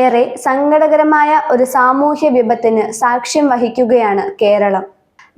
ഏറെ സങ്കടകരമായ ഒരു സാമൂഹ്യ വിപത്തിന് സാക്ഷ്യം വഹിക്കുകയാണ് കേരളം.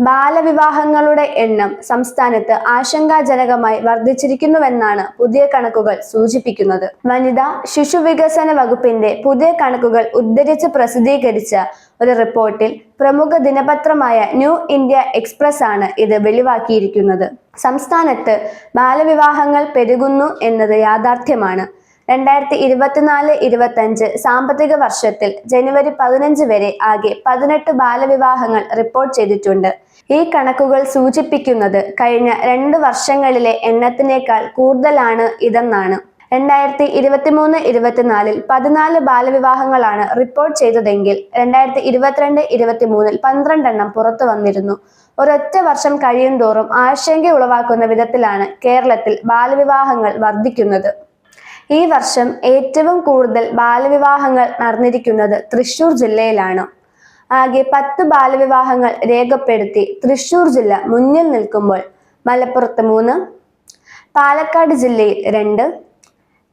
ബാലവിവാഹങ്ങളുടെ എണ്ണം സംസ്ഥാനത്ത് ആശങ്കാജനകമായി വർദ്ധിച്ചിരിക്കുന്നുവെന്നാണ് പുതിയ കണക്കുകൾ സൂചിപ്പിക്കുന്നത്. വനിതാ ശിശു വികസന വകുപ്പിന്റെ പുതിയ കണക്കുകൾ ഉദ്ധരിച്ച് പ്രസിദ്ധീകരിച്ച ഒരു റിപ്പോർട്ടിൽ പ്രമുഖ ദിനപത്രമായ ന്യൂ ഇന്ത്യ എക്സ്പ്രസ് ആണ് ഇത് വെളിവാക്കിയിരിക്കുന്നത്. സംസ്ഥാനത്ത് ബാലവിവാഹങ്ങൾ പെരുകുന്നു എന്നത് യാഥാർത്ഥ്യമാണ്. 2024-25 സാമ്പത്തിക വർഷത്തിൽ ജനുവരി 15 വരെ ആകെ 18 ബാലവിവാഹങ്ങൾ റിപ്പോർട്ട് ചെയ്തിട്ടുണ്ട്. ഈ കണക്കുകൾ സൂചിപ്പിക്കുന്നത് കഴിഞ്ഞ 2 വർഷങ്ങളിലെ എണ്ണത്തിനേക്കാൾ കൂടുതലാണ് ഇതെന്നാണ്. 2023-24 14 ബാലവിവാഹങ്ങളാണ് റിപ്പോർട്ട് ചെയ്തതെങ്കിൽ 2022-23 12 എണ്ണം പുറത്തു വന്നിരുന്നു. ഒരൊറ്റ വർഷം കഴിയുന്തോറും ആശങ്ക ഉളവാക്കുന്ന വിധത്തിലാണ് കേരളത്തിൽ ബാലവിവാഹങ്ങൾ വർദ്ധിക്കുന്നത്. ഈ വർഷം ഏറ്റവും കൂടുതൽ ബാലവിവാഹങ്ങൾ നടന്നിരിക്കുന്നത് തൃശൂർ ജില്ലയിലാണ്. ആകെ 10 ബാലവിവാഹങ്ങൾ രേഖപ്പെടുത്തി തൃശൂർ ജില്ല മുന്നിൽ നിൽക്കുമ്പോൾ മലപ്പുറത്ത് 3, പാലക്കാട് ജില്ലയിൽ 2,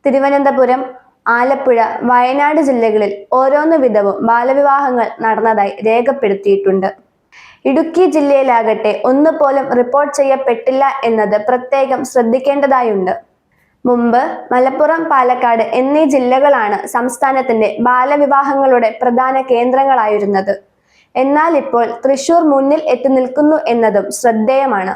തിരുവനന്തപുരം, ആലപ്പുഴ, വയനാട് ജില്ലകളിൽ ഓരോന്ന് വീതവും ബാലവിവാഹങ്ങൾ നടന്നതായി രേഖപ്പെടുത്തിയിട്ടുണ്ട്. ഇടുക്കി ജില്ലയിലാകട്ടെ ഒന്നുപോലും റിപ്പോർട്ട് ചെയ്യപ്പെട്ടില്ല എന്നത് പ്രത്യേകം ശ്രദ്ധിക്കേണ്ടതായുണ്ട്. മുമ്പ് മലപ്പുറം, പാലക്കാട് എന്നീ ജില്ലകളാണ് സംസ്ഥാനത്തിന്റെ ബാലവിവാഹങ്ങളുടെ പ്രധാന കേന്ദ്രങ്ങളായിരുന്നത്. എന്നാൽ ഇപ്പോൾ തൃശൂർ മുന്നിൽ എത്തി നിൽക്കുന്നു എന്നതും ശ്രദ്ധേയമാണ്.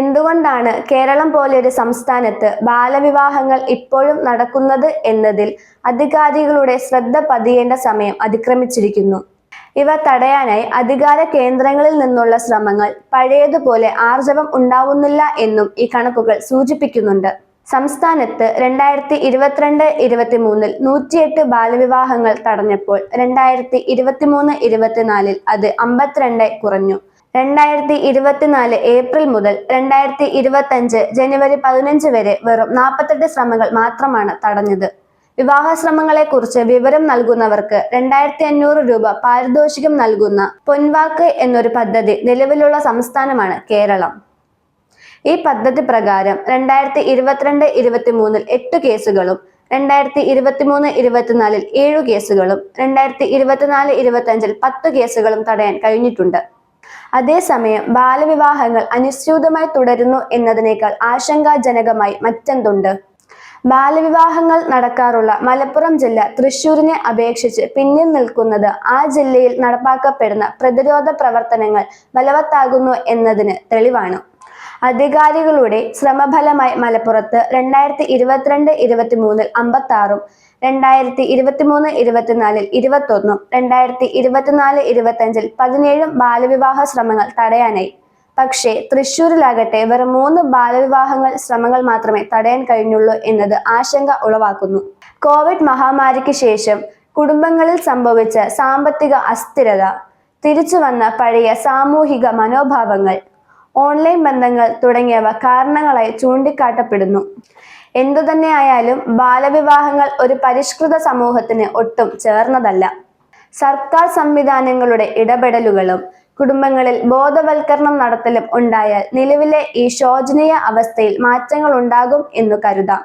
എന്തുകൊണ്ടാണ് കേരളം പോലൊരു സംസ്ഥാനത്ത് ബാലവിവാഹങ്ങൾ ഇപ്പോഴും നടക്കുന്നത് എന്നതിൽ അധികാരികളുടെ ശ്രദ്ധ പതിയേണ്ട സമയം അതിക്രമിച്ചിരിക്കുന്നു. ഇവ തടയാനായി അധികാര കേന്ദ്രങ്ങളിൽ നിന്നുള്ള ശ്രമങ്ങൾ പഴയതുപോലെ ആർജവം ഉണ്ടാവുന്നില്ല എന്നും ഈ കണക്കുകൾ സൂചിപ്പിക്കുന്നുണ്ട്. സംസ്ഥാനത്ത് 2022-23 108 ബാലവിവാഹങ്ങൾ തടഞ്ഞപ്പോൾ 2023-24 അത് 52 കുറഞ്ഞു. 2024 ഏപ്രിൽ മുതൽ 2025 ജനുവരി 15 വരെ വെറും 48 ശ്രമങ്ങൾ മാത്രമാണ് തടഞ്ഞത്. വിവാഹ ശ്രമങ്ങളെക്കുറിച്ച് വിവരം നൽകുന്നവർക്ക് 2500 രൂപ പാരിതോഷികം നൽകുന്ന പൊൻവാക്ക് എന്നൊരു പദ്ധതി നിലവിലുള്ള സംസ്ഥാനമാണ് കേരളം. ഈ പദ്ധതി പ്രകാരം 2022-23 8 കേസുകളും 2023-24 7 കേസുകളും 2024-25 10 കേസുകളും തടയാൻ കഴിഞ്ഞിട്ടുണ്ട്. അതേസമയം ബാലവിവാഹങ്ങൾ അനുസ്യൂതമായി തുടരുന്നു എന്നതിനേക്കാൾ ആശങ്കാജനകമായി മറ്റെന്തുണ്ട്? ബാലവിവാഹങ്ങൾ നടക്കാറുള്ള മലപ്പുറം ജില്ല തൃശൂരിനെ അപേക്ഷിച്ച് പിന്നിൽ നിൽക്കുന്നത് ആ ജില്ലയിൽ നടപ്പാക്കപ്പെടുന്ന പ്രതിരോധ പ്രവർത്തനങ്ങൾ ബലവത്താകുന്നു എന്നതിന് തെളിവാണ്. അധികാരികളുടെ ശ്രമഫലമായി മലപ്പുറത്ത് 2022-23 56, 2023-24 21, 2024-25 17 ബാലവിവാഹ ശ്രമങ്ങൾ തടയാനായി. പക്ഷേ തൃശൂരിലാകട്ടെ വെറും 3 ബാലവിവാഹങ്ങൾ ശ്രമങ്ങൾ മാത്രമേ തടയാൻ കഴിഞ്ഞുള്ളൂ എന്നത് ആശങ്ക ഉളവാക്കുന്നു. കോവിഡ് മഹാമാരിക്ക് ശേഷം കുടുംബങ്ങളിൽ സംഭവിച്ച സാമ്പത്തിക അസ്ഥിരത, തിരിച്ചുവന്ന പഴയ സാമൂഹിക മനോഭാവങ്ങൾ, ഓൺലൈൻ ബന്ധങ്ങൾ തുടങ്ങിയവ കാരണങ്ങളായി ചൂണ്ടിക്കാട്ടപ്പെടുന്നു. എന്തുതന്നെയായാലും ബാലവിവാഹങ്ങൾ ഒരു പരിഷ്കൃത സമൂഹത്തിന് ഒട്ടും ചേർന്നതല്ല. സർക്കാർ സംവിധാനങ്ങളുടെ ഇടപെടലുകളും കുടുംബങ്ങളിൽ ബോധവൽക്കരണം നടത്തലും ഉണ്ടായാൽ നിലവിലെ ഈ ശോചനീയ അവസ്ഥയിൽ മാറ്റങ്ങൾ ഉണ്ടാകും എന്നു കരുതാം.